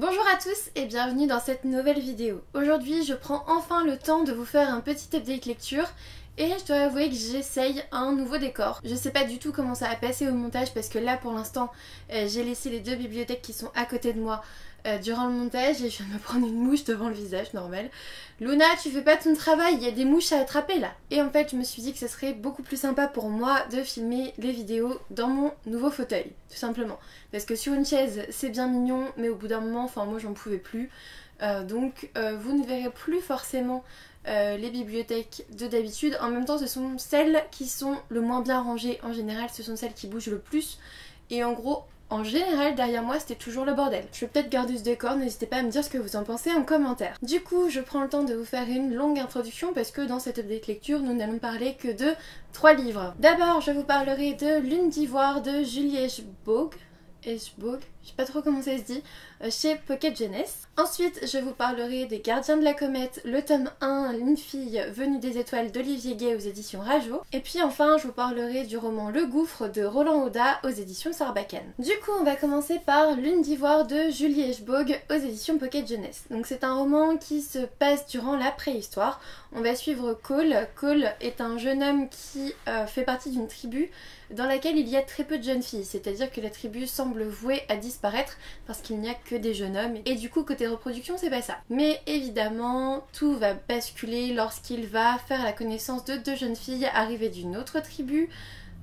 Bonjour à tous et bienvenue dans cette nouvelle vidéo. Aujourd'hui je prends enfin le temps de vous faire un petit update lecture et je dois avouer que j'essaye un nouveau décor. Je sais pas du tout comment ça va passer au montage parce que là pour l'instant j'ai laissé les deux bibliothèques qui sont à côté de moi durant le montage et je viens de me prendre une mouche devant le visage, normal. Luna, tu fais pas ton travail, il y a des mouches à attraper là. Et en fait je me suis dit que ce serait beaucoup plus sympa pour moi de filmer les vidéos dans mon nouveau fauteuil, tout simplement. Parce que sur une chaise c'est bien mignon mais au bout d'un moment, enfin moi j'en pouvais plus. Donc vous ne verrez plus forcément les bibliothèques de d'habitude. En même temps ce sont celles qui sont le moins bien rangées en général, ce sont celles qui bougent le plus. Et en gros, en général derrière moi c'était toujours le bordel. Je vais peut-être garder ce décor, n'hésitez pas à me dire ce que vous en pensez en commentaire. Du coup je prends le temps de vous faire une longue introduction parce que dans cette update lecture nous n'allons parler que de 3 livres. D'abord je vous parlerai de Lune d'Ivoire de Julie Eshbog, je sais pas trop comment ça se dit, chez Pocket Jeunesse. Ensuite, je vous parlerai des Gardiens de la Comète, le tome 1, Une fille venue des étoiles d'Olivier Gay aux éditions Rajo. Et puis enfin, je vous parlerai du roman Le Gouffre de Roland Oda aux éditions Sarbacane. Du coup, on va commencer par Lune d'Ivoire de Julie Eshbog aux éditions Pocket Jeunesse. Donc c'est un roman qui se passe durant la préhistoire. On va suivre Cole. Cole est un jeune homme qui fait partie d'une tribu dans laquelle il y a très peu de jeunes filles, c'est-à-dire que la tribu semble vouée à disparaître parce qu'il n'y a que des jeunes hommes et du coup côté reproduction c'est pas ça. Mais évidemment tout va basculer lorsqu'il va faire la connaissance de 2 jeunes filles arrivées d'une autre tribu,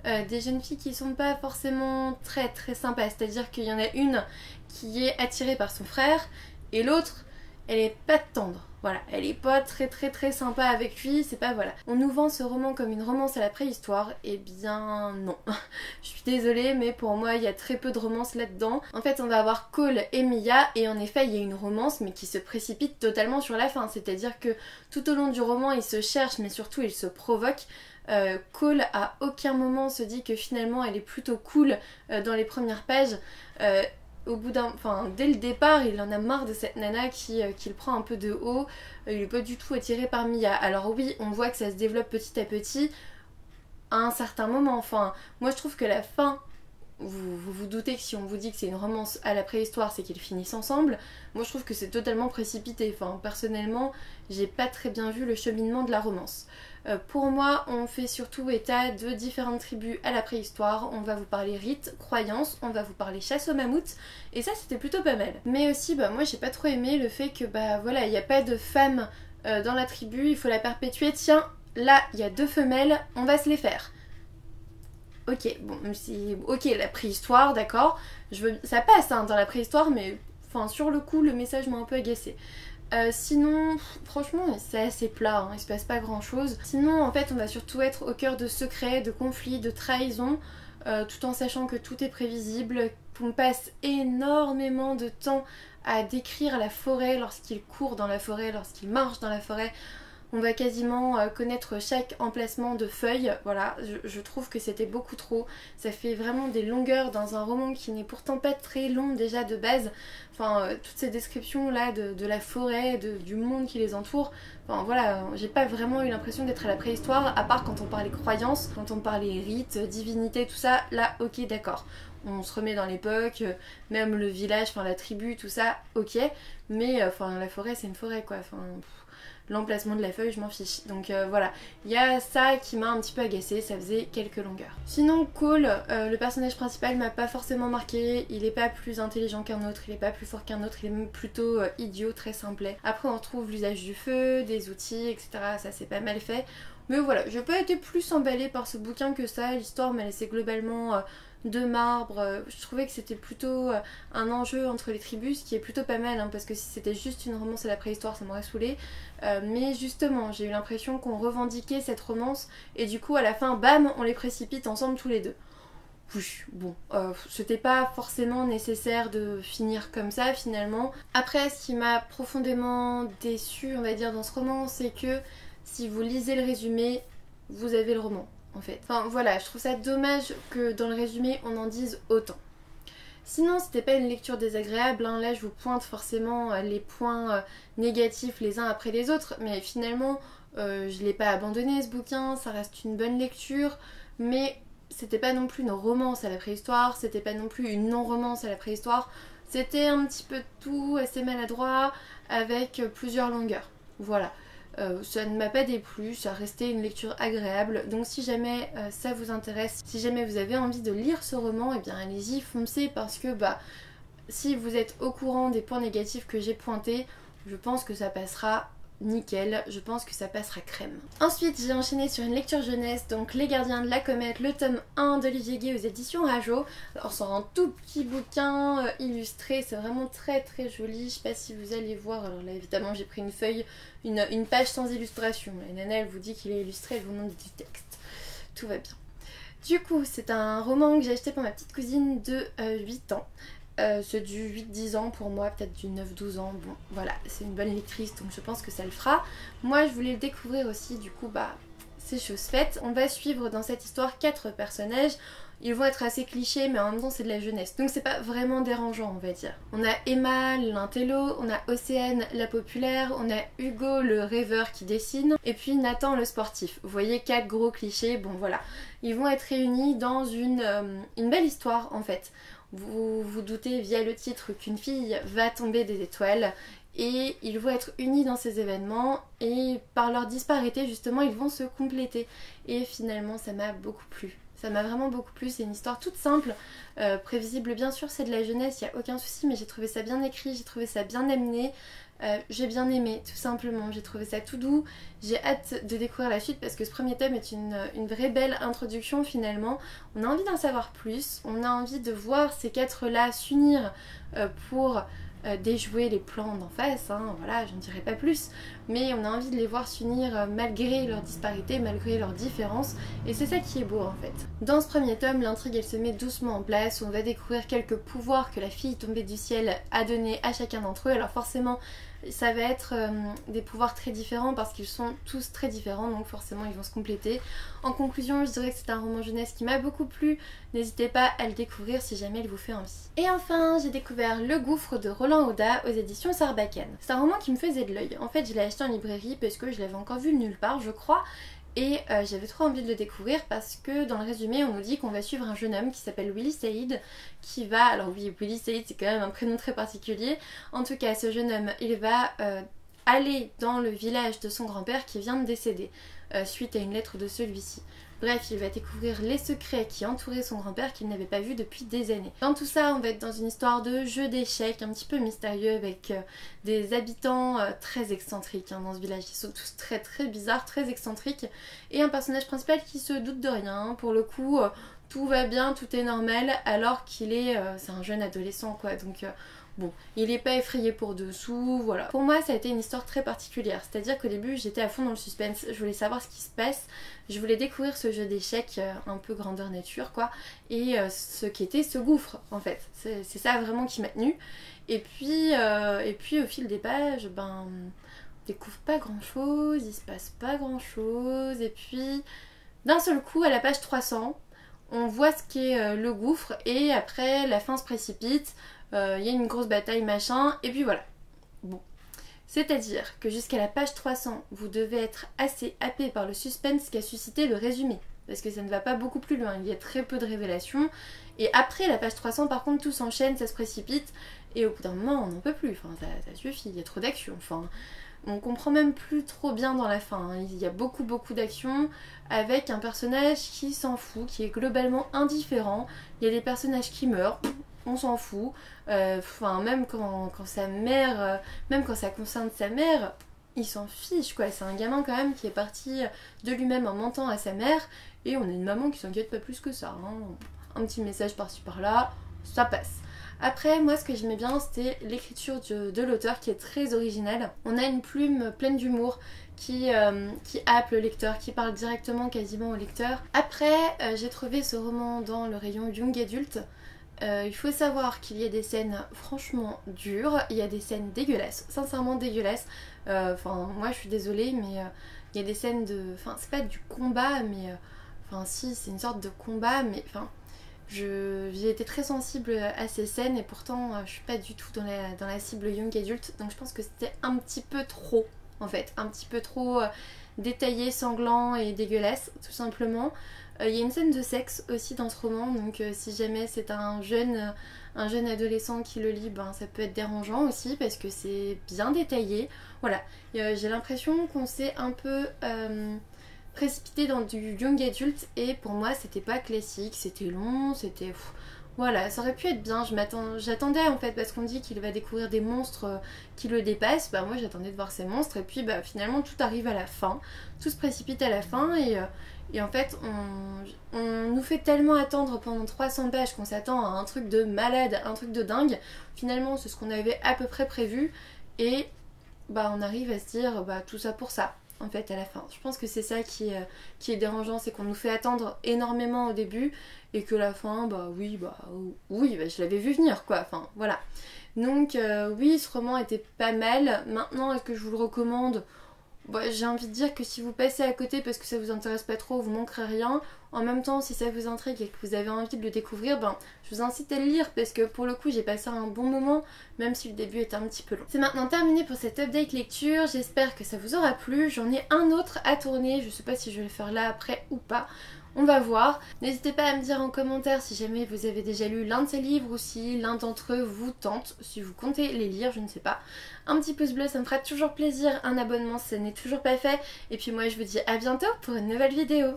des jeunes filles qui sont pas forcément très sympas, c'est-à-dire qu'il y en a une qui est attirée par son frère et l'autre elle est pas tendre. Voilà, elle est pas très sympa avec lui, c'est pas voilà. On nous vend ce roman comme une romance à la préhistoire, et bien non. Je suis désolée mais pour moi il y a très peu de romance là-dedans. En fait on va avoir Cole et Mia et en effet il y a une romance mais qui se précipite totalement sur la fin. C'est-à-dire que tout au long du roman ils se cherchent mais surtout ils se provoquent. Cole à aucun moment se dit que finalement elle est plutôt cool dans les premières pages. Au bout dès le départ, il en a marre de cette nana qui le prend un peu de haut. Il est pas du tout attiré par Mia. Alors oui, on voit que ça se développe petit à petit à un certain moment. Enfin, moi je trouve que la fin, vous doutez que si on vous dit que c'est une romance à la préhistoire, c'est qu'ils finissent ensemble. Moi je trouve que c'est totalement précipité. Enfin, personnellement, j'ai pas très bien vu le cheminement de la romance. Pour moi, on fait surtout état de différentes tribus à la préhistoire. On va vous parler rites, croyances, on va vous parler chasse aux mammouths, et ça c'était plutôt pas mal. Mais aussi, moi j'ai pas trop aimé le fait que voilà, il n'y a pas de femme dans la tribu, il faut la perpétuer. Tiens, là il y a 2 femelles, on va se les faire. Ok, bon, ok, la préhistoire, d'accord, ça passe hein, dans la préhistoire, mais sur le coup, le message m'a un peu agacée. Sinon, franchement, c'est assez plat, hein, il se passe pas grand chose. Sinon, en fait, on va surtout être au cœur de secrets, de conflits, de trahisons, tout en sachant que tout est prévisible, qu'on passe énormément de temps à décrire la forêt lorsqu'il court dans la forêt, lorsqu'il marche dans la forêt. On va quasiment connaître chaque emplacement de feuilles, voilà, je trouve que c'était beaucoup trop. Ça fait vraiment des longueurs dans un roman qui n'est pourtant pas très long déjà de base. Toutes ces descriptions là de la forêt, du monde qui les entoure, voilà, j'ai pas vraiment eu l'impression d'être à la préhistoire, à part quand on parlait croyances, quand on parlait rites, divinités, tout ça, là ok d'accord. On se remet dans l'époque, même le village, la tribu, tout ça, ok, mais la forêt c'est une forêt quoi, l'emplacement de la feuille je m'en fiche. Donc voilà, il y a ça qui m'a un petit peu agacée, ça faisait quelques longueurs. Sinon Cole, le personnage principal m'a pas forcément marqué, il est pas plus intelligent qu'un autre, il est pas plus fort qu'un autre, il est même plutôt idiot, très simplet. Après on retrouve l'usage du feu, des outils, etc. Ça c'est pas mal fait. Mais voilà, j'ai pas été plus emballée par ce bouquin que ça, l'histoire m'a laissé globalement de marbre. Je trouvais que c'était plutôt un enjeu entre les tribus, ce qui est plutôt pas mal, hein, parce que si c'était juste une romance à la préhistoire ça m'aurait saoulé. Mais justement j'ai eu l'impression qu'on revendiquait cette romance et du coup à la fin bam on les précipite ensemble tous les deux. Bon, c'était pas forcément nécessaire de finir comme ça finalement. Après ce qui m'a profondément déçue on va dire dans ce roman, c'est que si vous lisez le résumé, vous avez le roman en fait. Voilà, je trouve ça dommage que dans le résumé on en dise autant. Sinon c'était pas une lecture désagréable, hein. Là je vous pointe forcément les points négatifs les uns après les autres, mais finalement je l'ai pas abandonné ce bouquin, ça reste une bonne lecture, mais c'était pas non plus une romance à la préhistoire, c'était pas non plus une non-romance à la préhistoire, C'était un petit peu tout, assez maladroit, avec plusieurs longueurs. Voilà. Ça ne m'a pas déplu, ça restait une lecture agréable, donc si jamais ça vous intéresse, si jamais vous avez envie de lire ce roman, eh bien allez-y, foncez, parce que si vous êtes au courant des points négatifs que j'ai pointés, je pense que ça passera nickel, je pense que ça passera crème. Ensuite j'ai enchaîné sur une lecture jeunesse, donc Les Gardiens de la Comète, le tome 1 d'Olivier Gay aux éditions Rajo. Alors c'est un tout petit bouquin illustré, c'est vraiment très très joli, je sais pas si vous allez voir, alors là évidemment j'ai pris une feuille, une page sans illustration, la nana elle vous dit qu'il est illustré, elle vous demande du texte, tout va bien. Du coup c'est un roman que j'ai acheté pour ma petite cousine de 8 ans. C'est du 8-10 ans pour moi, peut-être du 9-12 ans, bon voilà, c'est une bonne lectrice donc je pense que ça le fera. Moi je voulais le découvrir aussi, du coup c'est chose faite. On va suivre dans cette histoire 4 personnages, ils vont être assez clichés mais en même temps c'est de la jeunesse, donc c'est pas vraiment dérangeant on va dire. On a Emma l'intello, on a Océane la populaire, on a Hugo le rêveur qui dessine, et puis Nathan le sportif. Vous voyez 4 gros clichés, bon voilà. Ils vont être réunis dans une belle histoire en fait. Vous vous doutez via le titre qu'une fille va tomber des étoiles et ils vont être unis dans ces événements et par leur disparité justement ils vont se compléter, et finalement ça m'a beaucoup plu. Ça m'a vraiment beaucoup plu, c'est une histoire toute simple, prévisible bien sûr, c'est de la jeunesse, il n'y a aucun souci, mais j'ai trouvé ça bien écrit, j'ai trouvé ça bien amené. J'ai bien aimé tout simplement, j'ai trouvé ça tout doux, j'ai hâte de découvrir la suite parce que ce premier tome est une vraie belle introduction finalement. On a envie d'en savoir plus, on a envie de voir ces 4 là s'unir pour déjouer les plans d'en face, hein, voilà, je ne dirai pas plus, mais on a envie de les voir s'unir malgré leur disparité, malgré leurs différences, et c'est ça qui est beau en fait. Dans ce premier tome, l'intrigue elle se met doucement en place, on va découvrir quelques pouvoirs que la fille tombée du ciel a donné à chacun d'entre eux, alors forcément ça va être des pouvoirs très différents parce qu'ils sont tous très différents, donc forcément ils vont se compléter. En conclusion, je dirais que c'est un roman jeunesse qui m'a beaucoup plu, n'hésitez pas à le découvrir si jamais il vous fait envie. Et enfin, j'ai découvert Le Gouffre de Roland Audat aux éditions Sarbacane. C'est un roman qui me faisait de l'œil. En fait, je l'ai acheté en librairie parce que je l'avais encore vu nulle part, je crois. Et j'avais trop envie de le découvrir parce que dans le résumé on nous dit qu'on va suivre un jeune homme qui s'appelle Willy Saïd, qui va, alors oui, Willy Saïd c'est quand même un prénom très particulier, en tout cas ce jeune homme il va aller dans le village de son grand-père qui vient de décéder suite à une lettre de celui-ci. Bref, il va découvrir les secrets qui entouraient son grand-père qu'il n'avait pas vu depuis des années. Dans tout ça, on va être dans une histoire de jeu d'échecs un petit peu mystérieux avec des habitants très excentriques dans ce village. Ils sont tous très très bizarres, très excentriques. Et un personnage principal qui se doute de rien. Pour le coup, tout va bien, tout est normal, alors qu'il est... c'est un jeune adolescent quoi, donc... Bon, il n'est pas effrayé pour dessous, voilà. Pour moi, ça a été une histoire très particulière. C'est-à-dire qu'au début, j'étais à fond dans le suspense. Je voulais savoir ce qui se passe. Je voulais découvrir ce jeu d'échecs un peu grandeur nature, quoi. Et ce qu'était ce gouffre, en fait. C'est ça vraiment qui m'a tenue. Et puis au fil des pages, on découvre pas grand-chose, il se passe pas grand-chose. Et puis, d'un seul coup, à la page 300, on voit ce qu'est le gouffre. Et après, la fin se précipite. Il y a une grosse bataille machin, et puis voilà. Bon. C'est-à-dire que jusqu'à la page 300, vous devez être assez happé par le suspense qu'a suscité le résumé. Parce que ça ne va pas beaucoup plus loin, il y a très peu de révélations. Et après la page 300, par contre, tout s'enchaîne, ça se précipite. Et au bout d'un moment, on n'en peut plus. Enfin, ça suffit, il y a trop d'action. Enfin, on comprend même plus trop bien dans la fin. Il y a beaucoup d'action avec un personnage qui s'en fout, qui est globalement indifférent. Il y a des personnages qui meurent. On s'en fout, même quand sa mère, même quand ça concerne sa mère, il s'en fiche quoi, c'est un gamin quand même qui est parti de lui-même en mentant à sa mère, et on a une maman qui s'inquiète pas plus que ça, hein. Un petit message par-ci par-là, ça passe. Après, moi ce que j'aimais bien c'était l'écriture de l'auteur qui est très originale. On a une plume pleine d'humour qui happe le lecteur, qui parle directement quasiment au lecteur. Après, j'ai trouvé ce roman dans le rayon young adulte. Il faut savoir qu'il y a des scènes franchement dures, il y a des scènes dégueulasses, sincèrement dégueulasses. Moi je suis désolée, mais il y a des scènes de... Enfin, c'est pas du combat, mais... si, c'est une sorte de combat, mais... J'ai été très sensible à ces scènes et pourtant je suis pas du tout dans la cible young adulte, donc je pense que c'était un petit peu trop, en fait. Un petit peu trop détaillé, sanglant et dégueulasse tout simplement. Il y a une scène de sexe aussi dans ce roman, donc si jamais c'est un jeune adolescent qui le lit, ben, ça peut être dérangeant aussi parce que c'est bien détaillé. Voilà, j'ai l'impression qu'on s'est un peu précipité dans du young adulte et pour moi c'était pas classique, c'était long, c'était... Voilà, ça aurait pu être bien, j'attendais en fait parce qu'on dit qu'il va découvrir des monstres qui le dépassent, bah moi j'attendais de voir ces monstres et puis bah finalement tout arrive à la fin, tout se précipite à la fin et en fait on nous fait tellement attendre pendant 300 pages qu'on s'attend à un truc de malade, un truc de dingue, finalement c'est ce qu'on avait à peu près prévu et bah on arrive à se dire bah tout ça pour ça. En fait à la fin. Je pense que c'est ça qui est dérangeant, c'est qu'on nous fait attendre énormément au début et que la fin, oui, je l'avais vu venir quoi, enfin voilà. Donc oui, ce roman était pas mal. Maintenant, est-ce que je vous le recommande ? J'ai envie de dire que si vous passez à côté parce que ça vous intéresse pas trop, vous manquerez rien. En même temps, si ça vous intrigue et que vous avez envie de le découvrir, je vous incite à le lire parce que pour le coup, j'ai passé un bon moment, même si le début était un petit peu long. C'est maintenant terminé pour cette update lecture, j'espère que ça vous aura plu. J'en ai un autre à tourner, je sais pas si je vais le faire là après ou pas. On va voir. N'hésitez pas à me dire en commentaire si jamais vous avez déjà lu l'un de ces livres ou si l'un d'entre eux vous tente, si vous comptez les lire, je ne sais pas. Un petit pouce bleu, ça me fera toujours plaisir, un abonnement si ça n'est toujours pas fait. Et puis moi je vous dis à bientôt pour une nouvelle vidéo.